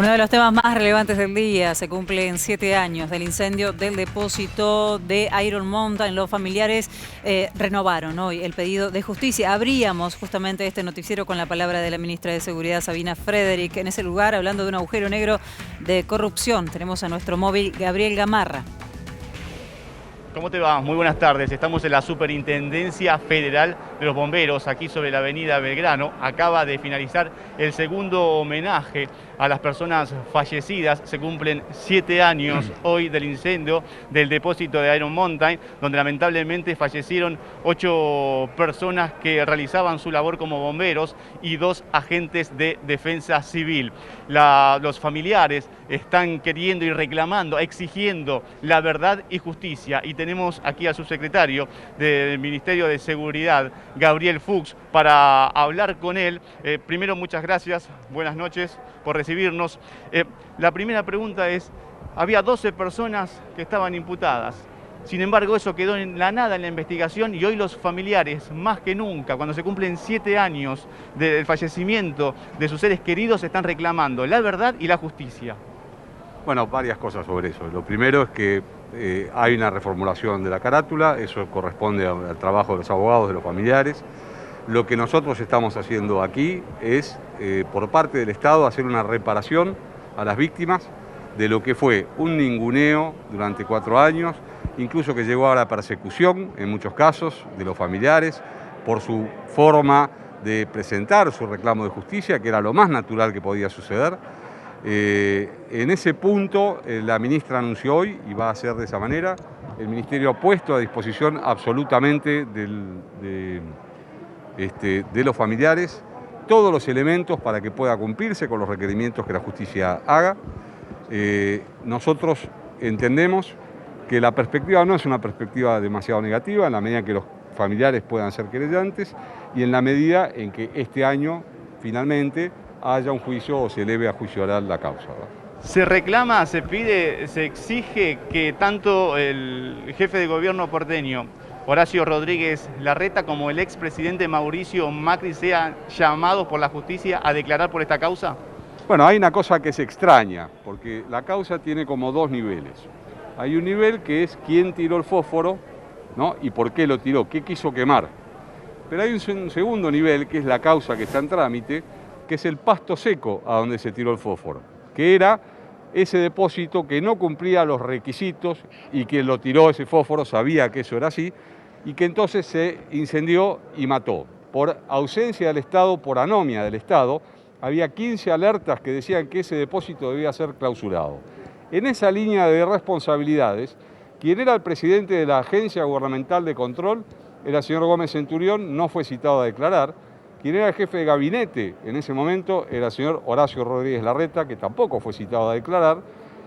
Uno de los temas más relevantes del día: se cumplen 7 años del incendio del depósito de Iron Mountain. Los familiares renovaron hoy el pedido de justicia. Abríamos justamente este noticiero con la palabra de la ministra de Seguridad, Sabina Frederick, en ese lugar, hablando de un agujero negro de corrupción. Tenemos a nuestro móvil Gabriel Gamarra. ¿Cómo te va? Muy buenas tardes. Estamos en la Superintendencia Federal de los Bomberos, aquí sobre la avenida Belgrano. Acaba de finalizar el segundo homenaje a las personas fallecidas. Se cumplen 7 años hoy del incendio del depósito de Iron Mountain, donde lamentablemente fallecieron 8 personas que realizaban su labor como bomberos y 2 agentes de defensa civil. Los familiares están queriendo y reclamando, exigiendo la verdad y justicia. Y tenemos aquí al subsecretario del Ministerio de Seguridad, Gabriel Fuchs, para hablar con él. Primero, muchas gracias, buenas noches por recibirnos. La primera pregunta es: había 12 personas que estaban imputadas. Sin embargo, eso quedó en la nada en la investigación, y hoy los familiares, más que nunca, cuando se cumplen 7 años del fallecimiento de sus seres queridos, están reclamando la verdad y la justicia. Bueno, varias cosas sobre eso. Lo primero es que hay una reformulación de la carátula, eso corresponde al trabajo de los abogados, de los familiares. Lo que nosotros estamos haciendo aquí es, por parte del Estado, hacer una reparación a las víctimas de lo que fue un ninguneo durante 4 años, incluso que llegó a la persecución, en muchos casos, de los familiares, por su forma de presentar su reclamo de justicia, que era lo más natural que podía suceder. En ese punto, la ministra anunció hoy, y va a ser de esa manera, el Ministerio ha puesto a disposición absolutamente de los familiares todos los elementos para que pueda cumplirse con los requerimientos que la justicia haga. Nosotros entendemos que la perspectiva no es una perspectiva demasiado negativa, en la medida en que los familiares puedan ser querellantes y en la medida en que este año, finalmente, haya un juicio o se eleve a juicio oral la causa, ¿verdad? Se reclama, se pide, se exige que tanto el jefe de gobierno porteño, Horacio Rodríguez Larreta, como el expresidente Mauricio Macri sean llamados por la justicia a declarar por esta causa. Bueno, hay una cosa que se extraña, porque la causa tiene como 2 niveles. Hay un nivel que es quién tiró el fósforo, ¿no? Y por qué lo tiró, qué quiso quemar. Pero hay un segundo nivel, que es la causa que está en trámite, que es el pasto seco a donde se tiró el fósforo, que era ese depósito que no cumplía los requisitos y quien lo tiró ese fósforo sabía que eso era así y que entonces se incendió y mató. Por ausencia del Estado, por anomia del Estado, había 15 alertas que decían que ese depósito debía ser clausurado. En esa línea de responsabilidades, quien era el presidente de la Agencia Gubernamental de Control era el señor Gómez Centurión, no fue citado a declarar. Quien era el jefe de gabinete en ese momento era el señor Horacio Rodríguez Larreta, que tampoco fue citado a declarar,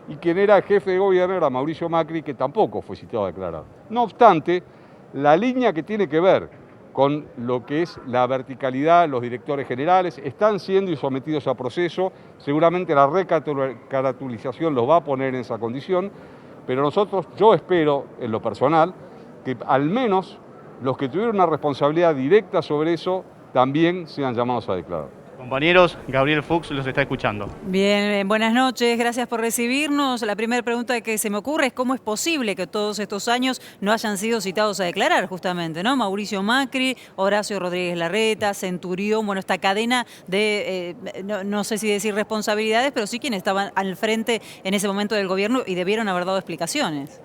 y quien era el jefe de gobierno era Mauricio Macri, que tampoco fue citado a declarar. No obstante, la línea que tiene que ver con lo que es la verticalidad, los directores generales, están siendo y sometidos a proceso. Seguramente la recaratulización los va a poner en esa condición, pero yo espero, en lo personal, que al menos los que tuvieron una responsabilidad directa sobre eso también sean llamados a declarar. Compañeros, Gabriel Fuchs los está escuchando. Bien, buenas noches, gracias por recibirnos. La primera pregunta que se me ocurre es: ¿cómo es posible que todos estos años no hayan sido citados a declarar justamente, ¿no? Mauricio Macri, Horacio Rodríguez Larreta, Centurión, bueno, esta cadena de, no sé si decir responsabilidades, pero sí quienes estaban al frente en ese momento del gobierno y debieron haber dado explicaciones.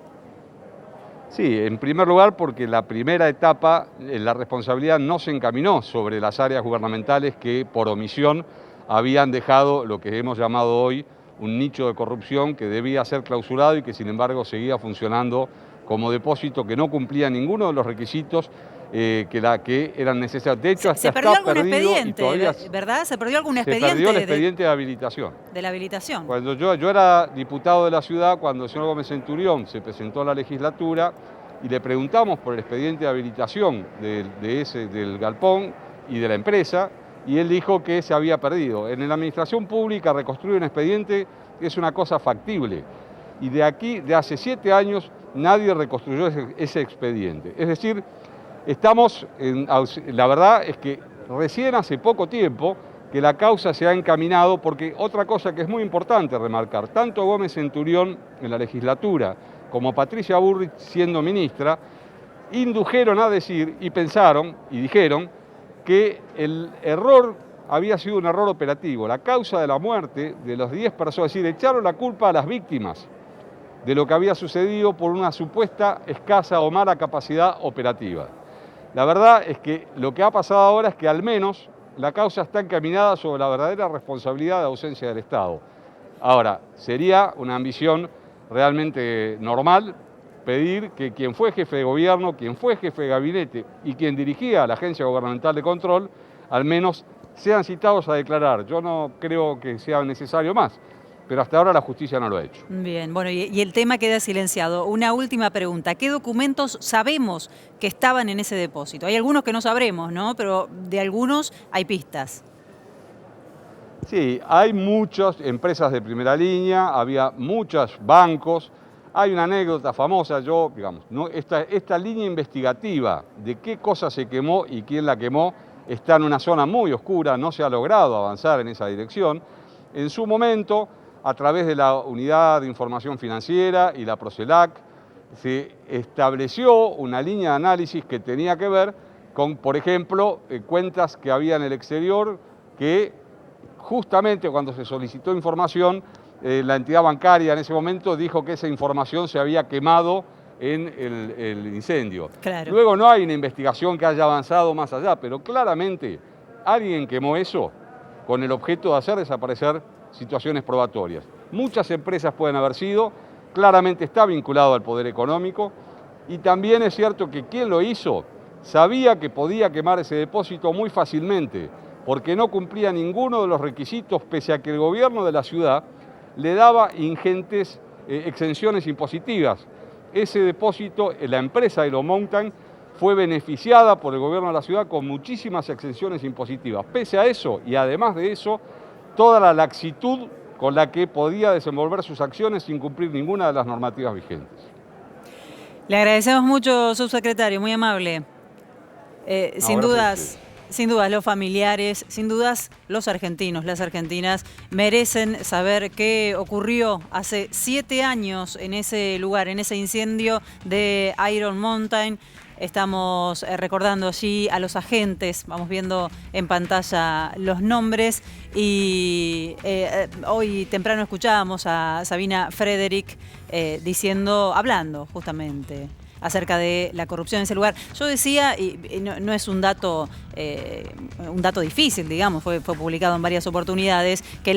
Sí, en primer lugar porque la primera etapa, la responsabilidad no se encaminó sobre las áreas gubernamentales que por omisión habían dejado lo que hemos llamado hoy un nicho de corrupción que debía ser clausurado y que sin embargo seguía funcionando como depósito que no cumplía ninguno de los requisitos que eran necesarios. De hecho, hasta se perdió algún expediente, ¿verdad? Se perdió algún expediente. Se perdió el expediente de habilitación. De la habilitación. Cuando yo era diputado de la ciudad, cuando el señor Gómez Centurión se presentó a la legislatura y le preguntamos por el expediente de habilitación del galpón y de la empresa, y él dijo que se había perdido. En la administración pública reconstruir un expediente es una cosa factible. Y de hace 7 años, nadie reconstruyó ese expediente. Es decir, la verdad es que recién hace poco tiempo que la causa se ha encaminado, porque otra cosa que es muy importante remarcar, tanto Gómez Centurión en la legislatura como Patricia Bullrich siendo ministra, indujeron a decir y pensaron y dijeron que el error había sido un error operativo. La causa de la muerte de los 10 personas, es decir, echaron la culpa a las víctimas de lo que había sucedido por una supuesta escasa o mala capacidad operativa. La verdad es que lo que ha pasado ahora es que al menos la causa está encaminada sobre la verdadera responsabilidad de ausencia del Estado. Ahora, sería una ambición realmente normal pedir que quien fue jefe de gobierno, quien fue jefe de gabinete y quien dirigía la Agencia Gubernamental de Control, al menos sean citados a declarar. Yo no creo que sea necesario más, pero hasta ahora la justicia no lo ha hecho. Bien, bueno, y el tema queda silenciado. Una última pregunta. ¿Qué documentos sabemos que estaban en ese depósito? Hay algunos que no sabremos, ¿no? Pero de algunos hay pistas. Sí, hay muchas empresas de primera línea, había muchos bancos. Hay una anécdota famosa, esta línea investigativa de qué cosa se quemó y quién la quemó está en una zona muy oscura, no se ha logrado avanzar en esa dirección. En su momento, a través de la Unidad de Información Financiera y la Procelac, se estableció una línea de análisis que tenía que ver con, por ejemplo, cuentas que había en el exterior que justamente cuando se solicitó información, la entidad bancaria en ese momento dijo que esa información se había quemado en el incendio. Claro. Luego no hay una investigación que haya avanzado más allá, pero claramente alguien quemó eso con el objeto de hacer desaparecer situaciones probatorias. Muchas empresas pueden haber sido, claramente está vinculado al poder económico y también es cierto que quien lo hizo sabía que podía quemar ese depósito muy fácilmente porque no cumplía ninguno de los requisitos pese a que el gobierno de la ciudad le daba ingentes exenciones impositivas. Ese depósito, la empresa Iron Mountain, fue beneficiada por el gobierno de la ciudad con muchísimas exenciones impositivas. Pese a eso, y además de eso, toda la laxitud con la que podía desenvolver sus acciones sin cumplir ninguna de las normativas vigentes. Le agradecemos mucho, subsecretario, muy amable. Sin dudas los familiares, sin dudas los argentinos, las argentinas merecen saber qué ocurrió hace 7 años en ese lugar, en ese incendio de Iron Mountain. Estamos recordando allí a los agentes, vamos viendo en pantalla los nombres y hoy temprano escuchábamos a Sabina Frederick hablando justamente acerca de la corrupción en ese lugar. Yo decía, y no es un dato difícil, digamos, fue publicado en varias oportunidades, que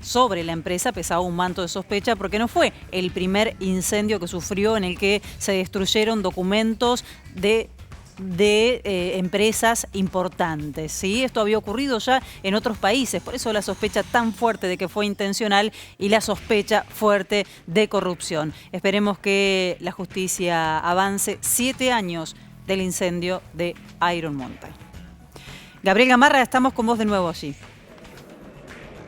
sobre la empresa pesaba un manto de sospecha porque no fue el primer incendio que sufrió en el que se destruyeron documentos de empresas importantes, ¿sí? Esto había ocurrido ya en otros países, por eso la sospecha tan fuerte de que fue intencional y la sospecha fuerte de corrupción. Esperemos que la justicia avance. 7 años del incendio de Iron Mountain. Gabriel Gamarra, estamos con vos de nuevo allí.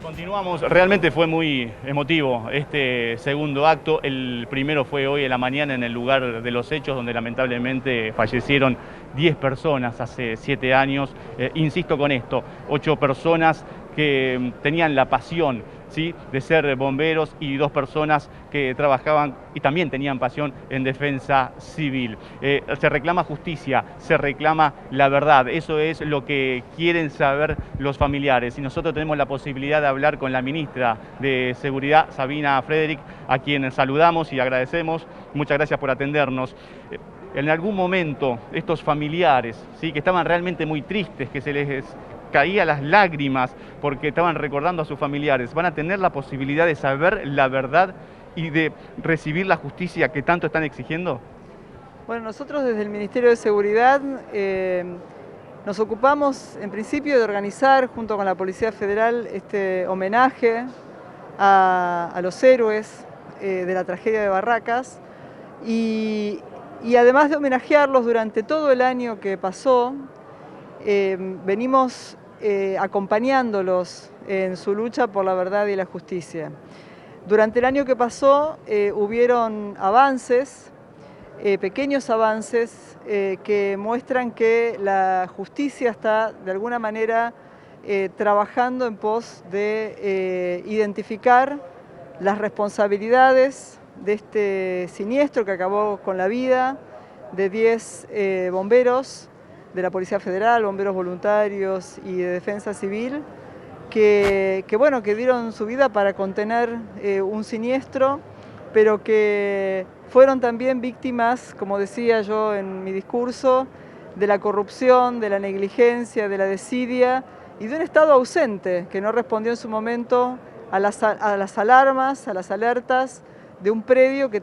Continuamos, realmente fue muy emotivo este segundo acto. El primero fue hoy en la mañana en el lugar de los hechos, donde lamentablemente fallecieron 10 personas hace 7 años. Insisto con esto, 8 personas que tenían la pasión, ¿sí?, de ser bomberos y 2 personas que trabajaban y también tenían pasión en defensa civil. Se reclama justicia, se reclama la verdad. Eso es lo que quieren saber los familiares. Y nosotros tenemos la posibilidad de hablar con la ministra de Seguridad, Sabina Frederick, a quien saludamos y agradecemos. Muchas gracias por atendernos. En algún momento estos familiares, ¿sí?, que estaban realmente muy tristes, que se les caía las lágrimas porque estaban recordando a sus familiares, ¿van a tener la posibilidad de saber la verdad y de recibir la justicia que tanto están exigiendo? Bueno, nosotros desde el Ministerio de Seguridad nos ocupamos en principio de organizar junto con la Policía Federal este homenaje a los héroes de la tragedia de Barracas y además de homenajearlos durante todo el año que pasó, venimos acompañándolos en su lucha por la verdad y la justicia. Durante el año que pasó hubieron avances, pequeños avances que muestran que la justicia está de alguna manera trabajando en pos de identificar las responsabilidades de este siniestro que acabó con la vida de 10 bomberos de la Policía Federal, bomberos voluntarios y de Defensa Civil, que dieron su vida para contener un siniestro, pero que fueron también víctimas, como decía yo en mi discurso, de la corrupción, de la negligencia, de la desidia y de un Estado ausente que no respondió en su momento a las alarmas, a las alertas de un predio que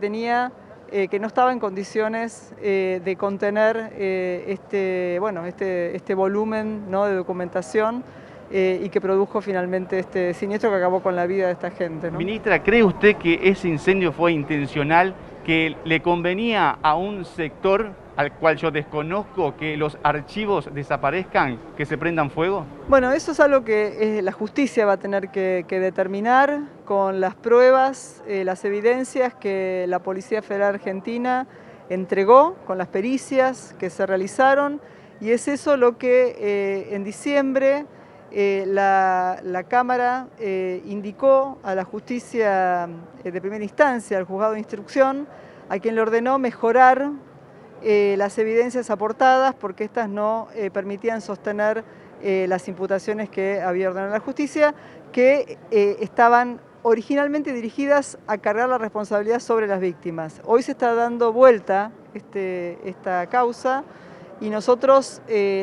que no estaba en condiciones de contener este volumen, ¿no?, de documentación y que produjo finalmente este siniestro que acabó con la vida de esta gente, ¿no? Ministra, ¿cree usted que ese incendio fue intencional, que le convenía a un sector al cual yo desconozco que los archivos desaparezcan, que se prendan fuego? Bueno, eso es algo que la justicia va a tener que determinar con las pruebas, las evidencias que la Policía Federal Argentina entregó, con las pericias que se realizaron, y es eso lo que en diciembre la Cámara indicó a la justicia de primera instancia, al juzgado de instrucción, a quien le ordenó mejorar las evidencias aportadas porque estas no permitían sostener las imputaciones que había ordenado la justicia, que estaban originalmente dirigidas a cargar la responsabilidad sobre las víctimas. Hoy se está dando vuelta esta causa y nosotros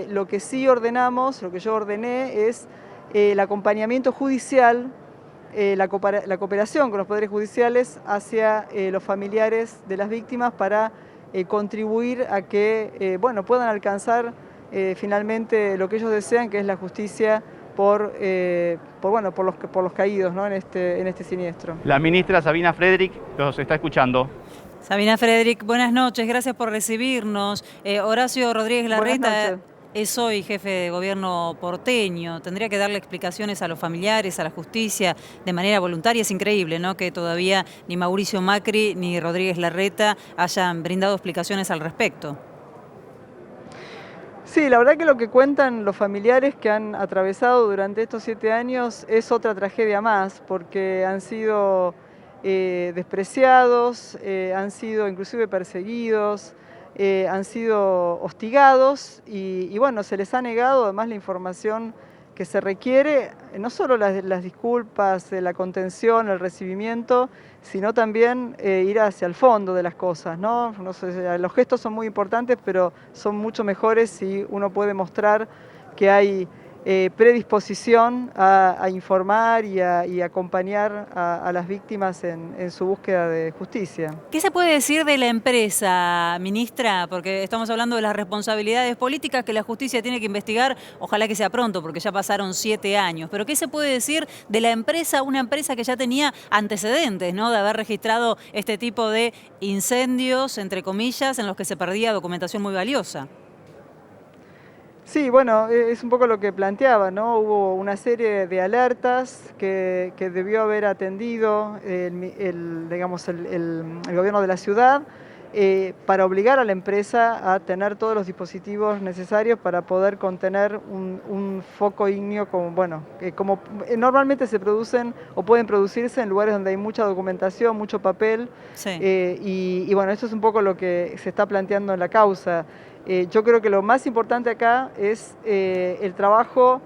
lo que sí ordenamos, lo que yo ordené es el acompañamiento judicial, la cooperación con los poderes judiciales hacia los familiares de las víctimas para contribuir a que puedan alcanzar finalmente lo que ellos desean, que es la justicia por los caídos, ¿no?, en este siniestro. La ministra Sabina Frederick los está escuchando. Sabina Frederick, buenas noches, gracias por recibirnos. Horacio Rodríguez Larreta es hoy jefe de gobierno porteño, tendría que darle explicaciones a los familiares, a la justicia, de manera voluntaria. Es increíble, ¿no?, que todavía ni Mauricio Macri ni Rodríguez Larreta hayan brindado explicaciones al respecto. Sí, la verdad que lo que cuentan los familiares que han atravesado durante estos 7 años es otra tragedia más, porque han sido despreciados, han sido inclusive perseguidos, han sido hostigados y se les ha negado además la información que se requiere, no solo las disculpas, la contención, el recibimiento, sino también ir hacia el fondo de las cosas, ¿no? No sé, los gestos son muy importantes, pero son mucho mejores si uno puede mostrar que hay predisposición a informar y acompañar a las víctimas en su búsqueda de justicia. ¿Qué se puede decir de la empresa, ministra? Porque estamos hablando de las responsabilidades políticas que la justicia tiene que investigar, ojalá que sea pronto, porque ya pasaron 7 años. Pero ¿qué se puede decir de la empresa, una empresa que ya tenía antecedentes, ¿no?, de haber registrado este tipo de incendios, entre comillas, en los que se perdía documentación muy valiosa? Sí, bueno, es un poco lo que planteaba, ¿no? Hubo una serie de alertas que debió haber atendido el gobierno de la ciudad para obligar a la empresa a tener todos los dispositivos necesarios para poder contener un foco ígneo como normalmente se producen o pueden producirse en lugares donde hay mucha documentación, mucho papel. Sí. Esto es un poco lo que se está planteando en la causa. Yo creo que lo más importante acá es el trabajo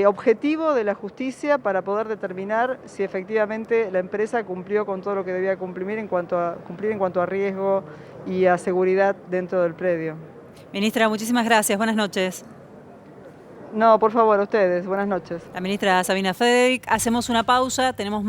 objetivo de la justicia para poder determinar si efectivamente la empresa cumplió con todo lo que debía cumplir en cuanto a riesgo y a seguridad dentro del predio. Ministra, muchísimas gracias. Buenas noches. No, por favor, a ustedes. Buenas noches. La ministra Sabina Frederick. Hacemos una pausa. Tenemos